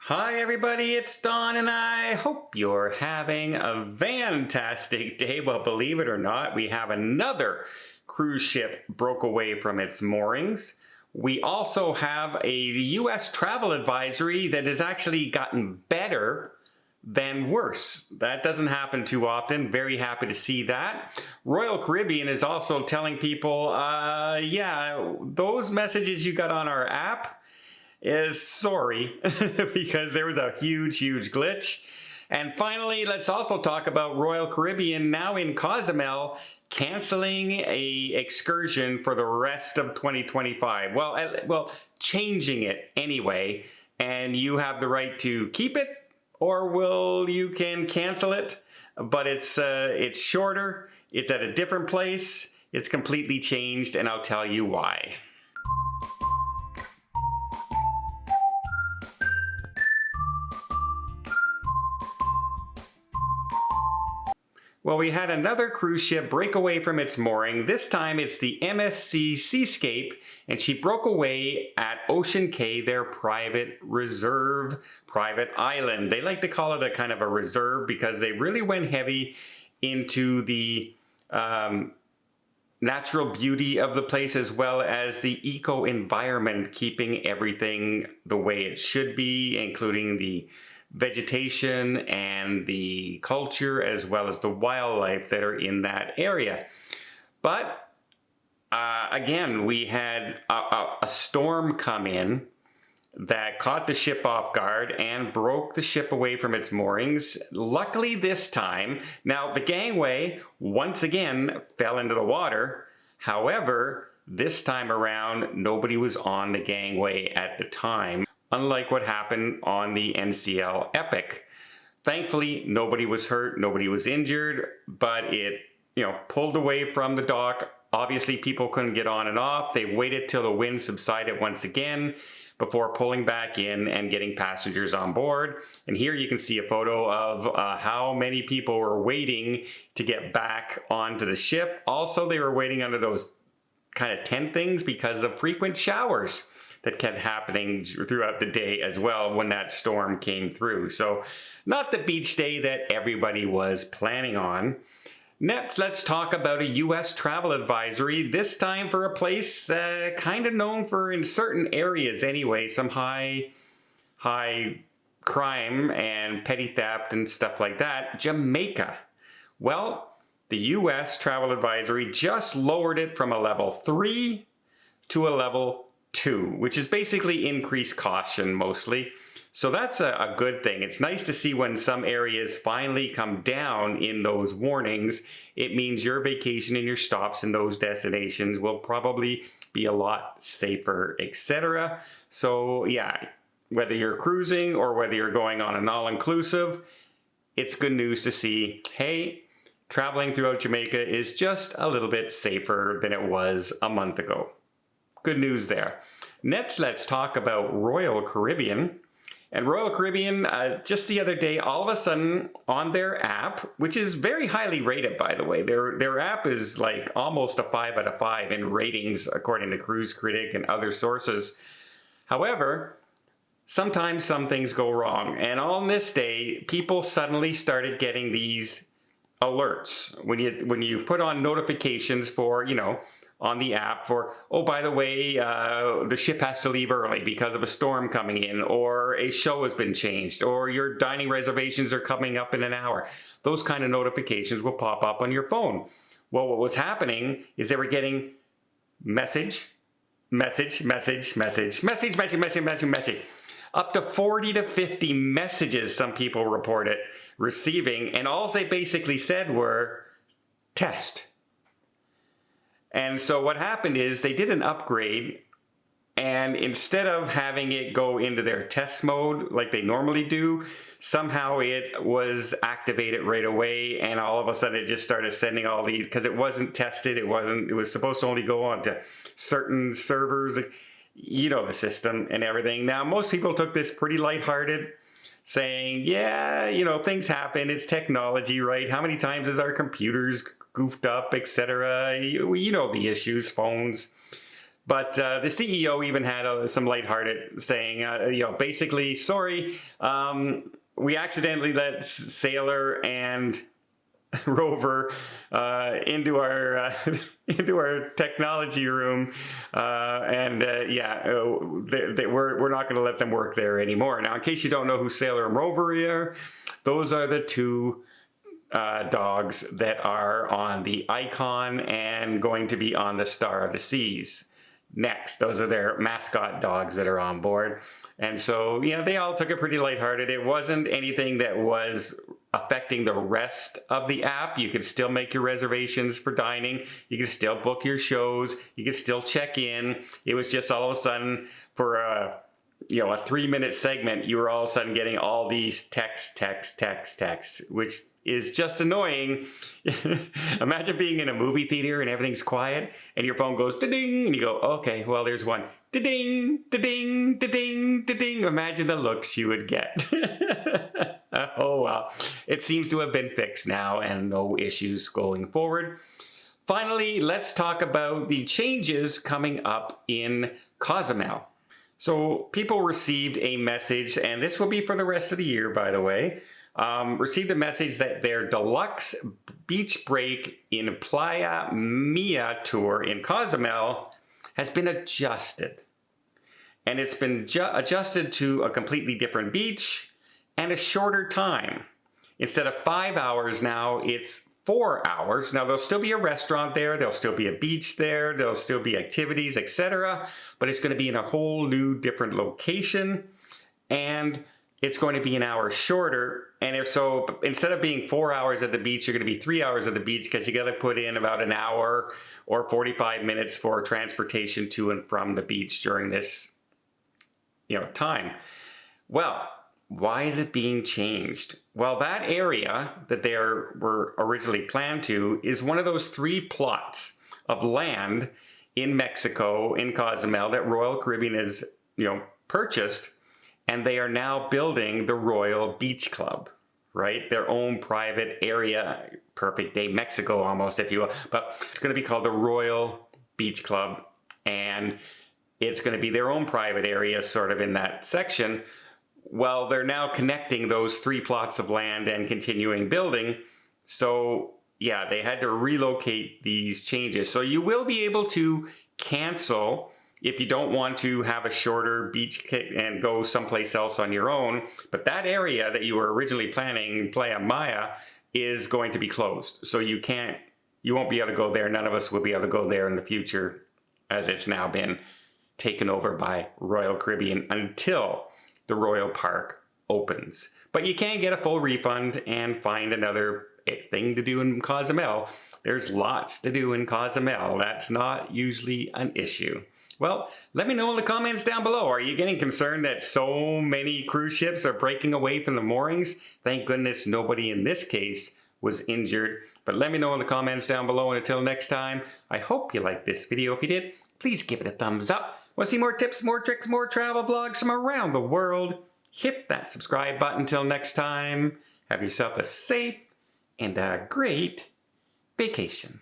Hi everybody, it's Don and I hope you're having a fantastic day. Well, believe it or not, we have another cruise ship broke away from its moorings. We also have a US travel advisory that has actually gotten better than worse. That doesn't happen too often. Very happy to see that. Royal Caribbean is also telling people, yeah, those messages you got on our app, is sorry because there was a huge glitch. And finally, let's also talk about Royal Caribbean now in Cozumel canceling a excursion for the rest of 2025. Well, changing it anyway, and you have the right to keep it or you can cancel it, but it's shorter, it's at a different place, it's completely changed, and I'll tell you why. Well, we had another cruise ship break away from its mooring. This time it's the MSC Seascape, and she broke away at Ocean Cay, their private reserve, private island. They like to call it a kind of a reserve because they really went heavy into the natural beauty of the place as well as the eco-environment, keeping everything the way it should be, including the vegetation and the culture as well as the wildlife that are in that area. But again, we had a storm come in that caught the ship off guard and broke the ship away from its moorings. Luckily this time, now the gangway once again fell into the water. However, this time around, nobody was on the gangway at the time, unlike what happened on the NCL Epic. Thankfully, nobody was hurt, nobody was injured, but it, pulled away from the dock. Obviously, people couldn't get on and off. They waited till the wind subsided once again before pulling back in and getting passengers on board. And here you can see a photo of how many people were waiting to get back onto the ship. Also, they were waiting under those kind of tent things because of frequent showers that kept happening throughout the day as well when that storm came through. So not the beach day that everybody was planning on. Next, let's talk about a US travel advisory, this time for a place kind of known for, in certain areas anyway, some high crime and petty theft and stuff like that, Jamaica. Well, the US travel advisory just lowered it from a level 3 to a level 2, which is basically increased caution mostly. So that's a good thing. It's nice to see when some areas finally come down in those warnings. It means your vacation and your stops in those destinations will probably be a lot safer, etc. So yeah, whether you're cruising or whether you're going on an all-inclusive, it's good news to see, hey, traveling throughout Jamaica is just a little bit safer than it was a month ago. Good news there. Next, let's talk about Royal Caribbean. And Royal Caribbean, just the other day, all of a sudden on their app, which is very highly rated, by the way, their app is like almost a 5 out of 5 in ratings, according to Cruise Critic and other sources. However, sometimes some things go wrong. And on this day, people suddenly started getting these alerts. When you put on notifications for, on the app for, oh, by the way, the ship has to leave early because of a storm coming in, or a show has been changed, or your dining reservations are coming up in an hour. Those kind of notifications will pop up on your phone. Well, what was happening is they were getting message, up to 40 to 50 messages some people reported receiving, and all they basically said were, test. And so what happened is they did an upgrade, and instead of having it go into their test mode like they normally do, somehow it was activated right away, and all of a sudden it just started sending all these, because it wasn't tested, it was supposed to only go on to certain servers, the system and everything. Now, most people took this pretty lighthearted, saying, yeah, things happen, it's technology, right? How many times has our computers goofed up, etc.? You know the issues, phones. But the CEO even had some lighthearted saying, basically, sorry, we accidentally let Sailor and Rover into our technology room, we're not going to let them work there anymore. Now, in case you don't know who Sailor and Rover are, those are the two dogs that are on the icon and going to be on the Star of the Seas next. Those are their mascot dogs that are on board. And so, they all took it pretty lighthearted. It wasn't anything that was affecting the rest of the app. You could still make your reservations for dining. You could still book your shows. You could still check in. It was just all of a sudden for a 3-minute segment, you were all of a sudden getting all these text, which is just annoying. Imagine being in a movie theater and everything's quiet and your phone goes da-ding and you go, okay, well, there's one. Da-ding, da-ding, da-ding, da-ding. Imagine the looks you would get. Oh, well. It seems to have been fixed now and no issues going forward. Finally, let's talk about the changes coming up in Cozumel. So people received a message, and this will be for the rest of the year, by the way, received a message that their deluxe beach break in Playa Mia tour in Cozumel has been adjusted. And it's been adjusted to a completely different beach and a shorter time. Instead of 5 hours now, it's 4 hours. Now, there'll still be a restaurant there, there'll still be a beach there, there'll still be activities, etc. But it's going to be in a whole new different location, and it's going to be an hour shorter. And if so, instead of being 4 hours at the beach, you're going to be 3 hours at the beach because you got to put in about an hour or 45 minutes for transportation to and from the beach during this, time. Well, why is it being changed? Well, that area that they were originally planned to is one of those 3 plots of land in Mexico, in Cozumel, that Royal Caribbean has, purchased, and they are now building the Royal Beach Club, right? Their own private area, perfect day Mexico almost, if you will, but it's going to be called the Royal Beach Club, and it's going to be their own private area sort of in that section. Well, they're now connecting those 3 plots of land and continuing building. So, yeah, they had to relocate these changes. So you will be able to cancel if you don't want to have a shorter beach and go someplace else on your own. But that area that you were originally planning, Playa Maya, is going to be closed. So you won't be able to go there. None of us will be able to go there in the future, as it's now been taken over by Royal Caribbean until the Royal Park opens. But you can get a full refund and find another thing to do in Cozumel. There's lots to do in Cozumel. That's not usually an issue. Well, let me know in the comments down below. Are you getting concerned that so many cruise ships are breaking away from the moorings? Thank goodness nobody in this case was injured. But let me know in the comments down below. And until next time, I hope you liked this video. If you did, please give it a thumbs up. Want to see more tips, more tricks, more travel vlogs from around the world? Hit that subscribe button. Until next time, have yourself a safe and a great vacation.